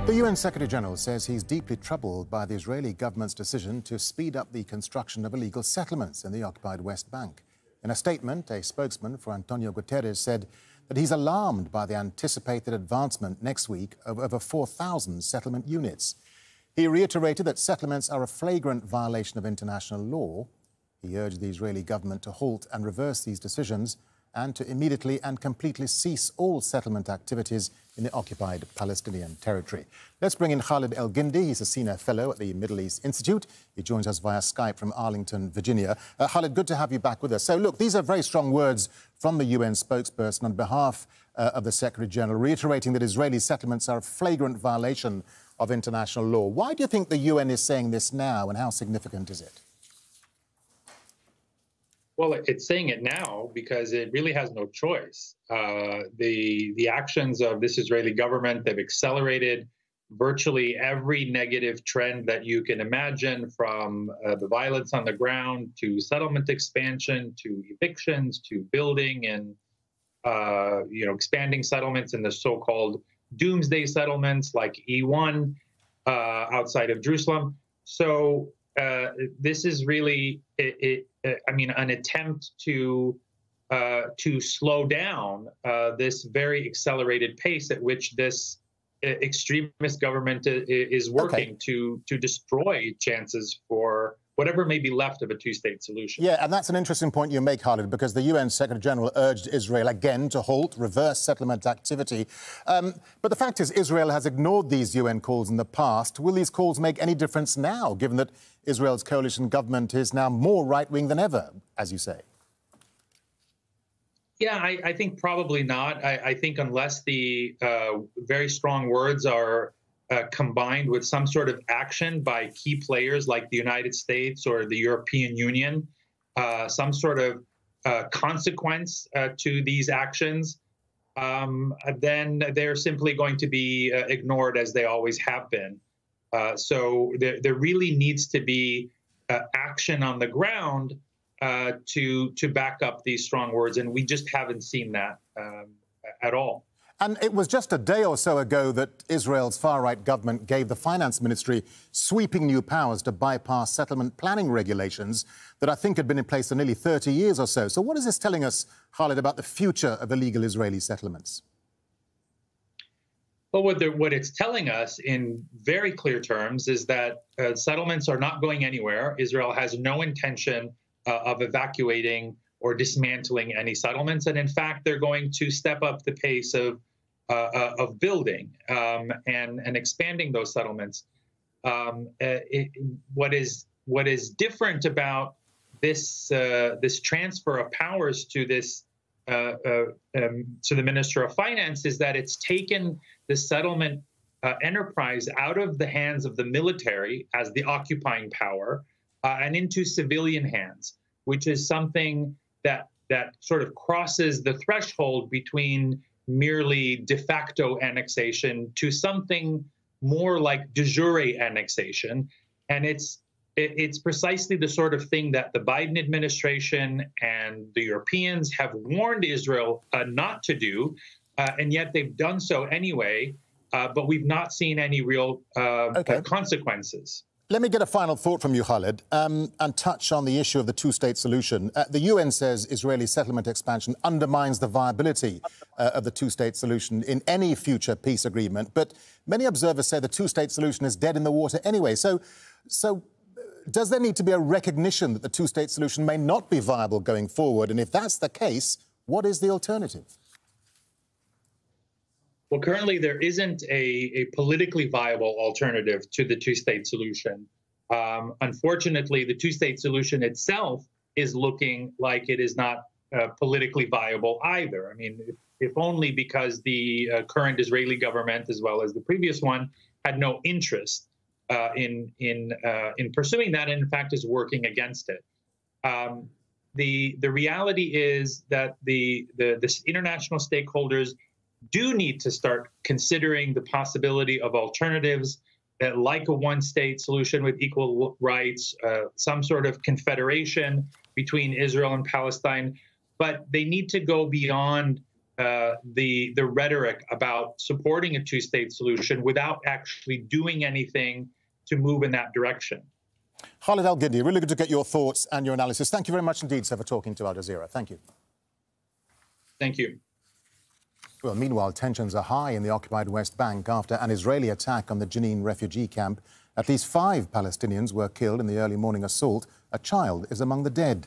The UN Secretary-General says he's deeply troubled by the Israeli government's decision to speed up the construction of illegal settlements in the occupied West Bank. In a statement, a spokesman for Antonio Guterres said that he's alarmed by the anticipated advancement next week of over 4,000 settlement units. He reiterated that settlements are a flagrant violation of international law. He urged the Israeli government to halt and reverse these decisions and to immediately and completely cease all settlement activities in the occupied Palestinian territory. Let's bring in Khalid El-Gindi. He's a senior fellow at the Middle East Institute. He joins us via Skype from Arlington, Virginia. Khalid, good to have you back with us. So, look, these are very strong words from the UN spokesperson on behalf of the Secretary-General, reiterating that Israeli settlements are a flagrant violation of international law. Why do you think the UN is saying this now, and how significant is it? Well, it's saying it now because it really has no choice. The actions of this Israeli government, they've accelerated virtually every negative trend that you can imagine, from the violence on the ground to settlement expansion to evictions to building and expanding settlements in the so-called doomsday settlements like E1 outside of Jerusalem. So this is really an attempt to slow down this very accelerated pace at which this extremist government is working to destroy chances for whatever may be left of a two-state solution. Yeah, and that's an interesting point you make, Khalid, because the UN Secretary-General urged Israel again to halt, reverse settlement activity. But the fact is, Israel has ignored these UN calls in the past. Will these calls make any difference now, given that Israel's coalition government is now more right-wing than ever, as you say? Yeah, I think probably not. I think unless the very strong words are combined with some sort of action by key players like the United States or the European Union, some sort of consequence to these actions, then they're simply going to be ignored, as they always have been. So there really needs to be action on the ground to back up these strong words, and we just haven't seen that at all. And it was just a day or so ago that Israel's far-right government gave the finance ministry sweeping new powers to bypass settlement planning regulations that I think had been in place for nearly 30 years or so. So what is this telling us, Khalid, about the future of illegal Israeli settlements? Well, what it's telling us in very clear terms is that settlements are not going anywhere. Israel has no intention of evacuating or dismantling any settlements, and in fact, they're going to step up the pace of building and expanding those settlements. What is different about this transfer of powers to the Minister of Finance is that it's taken the settlement enterprise out of the hands of the military as the occupying power and into civilian hands, which is something that sort of crosses the threshold between merely de facto annexation to something more like de jure annexation. And it's precisely the sort of thing that the Biden administration and the Europeans have warned Israel not to do, and yet they've done so anyway, but we've not seen any real consequences. Let me get a final thought from you, Khalid, and touch on the issue of the two-state solution. The UN says Israeli settlement expansion undermines the viability of the two-state solution in any future peace agreement. But many observers say the two-state solution is dead in the water anyway. So does there need to be a recognition that the two-state solution may not be viable going forward? And if that's the case, what is the alternative? Well, currently there isn't a politically viable alternative to the two-state solution. Unfortunately, the two-state solution itself is looking like it is not politically viable either. I mean, if only because the current Israeli government, as well as the previous one, had no interest in pursuing that, and in fact is working against it. The reality is that the international stakeholders do need to start considering the possibility of alternatives like a one-state solution with equal rights, some sort of confederation between Israel and Palestine. But they need to go beyond the rhetoric about supporting a two-state solution without actually doing anything to move in that direction. Khalid Al-Gindi, really good to get your thoughts and your analysis. Thank you very much indeed, sir, for talking to Al Jazeera. Thank you. Thank you. Well, meanwhile, tensions are high in the occupied West Bank after an Israeli attack on the Jenin refugee camp. At least 5 Palestinians were killed in the early morning assault. A child is among the dead.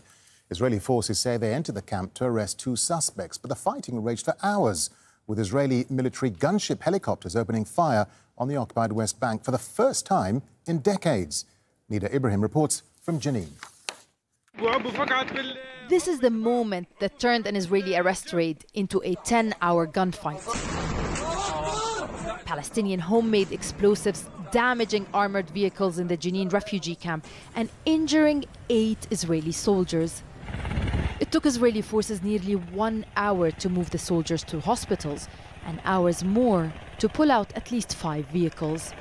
Israeli forces say they entered the camp to arrest 2 suspects, but the fighting raged for hours, with Israeli military gunship helicopters opening fire on the occupied West Bank for the first time in decades. Nida Ibrahim reports from Jenin. This is the moment that turned an Israeli arrest raid into a 10-hour gunfight. Palestinian homemade explosives damaging armored vehicles in the Jenin refugee camp and injuring 8 Israeli soldiers. It took Israeli forces nearly 1 hour to move the soldiers to hospitals and hours more to pull out at least 5 vehicles.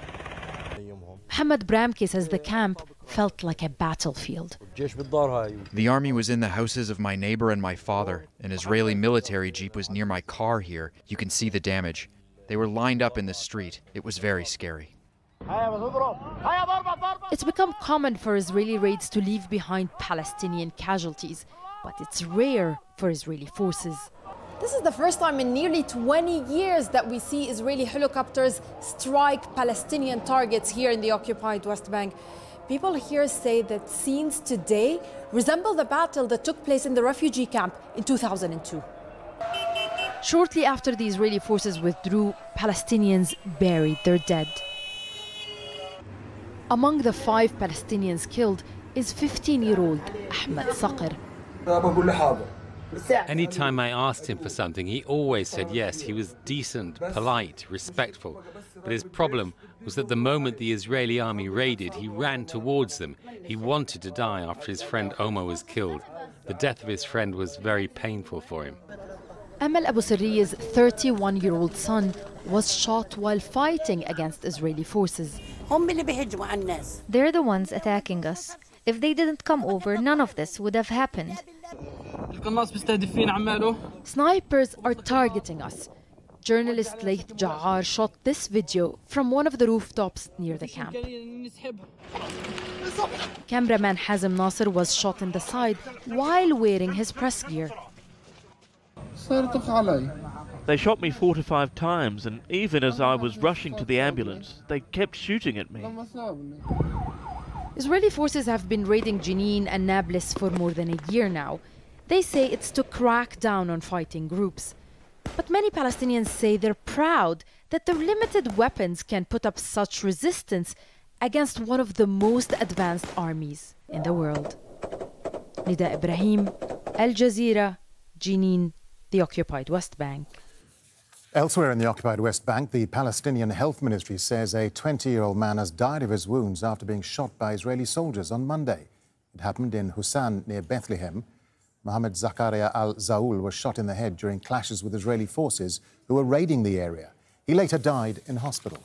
Mohammed Bramke says the camp felt like a battlefield. The army was in the houses of my neighbor and my father. An Israeli military jeep was near my car here. You can see the damage. They were lined up in the street. It was very scary. It's become common for Israeli raids to leave behind Palestinian casualties, but it's rare for Israeli forces. This is the first time in nearly 20 years that we see Israeli helicopters strike Palestinian targets here in the occupied West Bank. People here say that scenes today resemble the battle that took place in the refugee camp in 2002. Shortly after the Israeli forces withdrew, Palestinians buried their dead. Among the 5 Palestinians killed is 15-year-old Ahmed Saqr. Anytime I asked him for something, he always said yes. He was decent, polite, respectful. But his problem was that the moment the Israeli army raided, he ran towards them. He wanted to die after his friend Omar was killed. The death of his friend was very painful for him. Amal Abu Sarriya's 31-year-old son was shot while fighting against Israeli forces. They're the ones attacking us. If they didn't come over, none of this would have happened. Snipers are targeting us. Journalist Layth Ja'ar shot this video from one of the rooftops near the camp. Cameraman Hazem Nasser was shot in the side while wearing his press gear. They shot me 4 to 5 times, and even as I was rushing to the ambulance, they kept shooting at me. Israeli forces have been raiding Jenin and Nablus for more than a year now. They say it's to crack down on fighting groups. But many Palestinians say they're proud that their limited weapons can put up such resistance against one of the most advanced armies in the world. Nida Ibrahim, Al Jazeera, Jenin, the occupied West Bank. Elsewhere in the occupied West Bank, the Palestinian Health Ministry says a 20-year-old man has died of his wounds after being shot by Israeli soldiers on Monday. It happened in Hussan near Bethlehem. Mohammed Zakaria al-Zaul was shot in the head during clashes with Israeli forces who were raiding the area. He later died in hospital.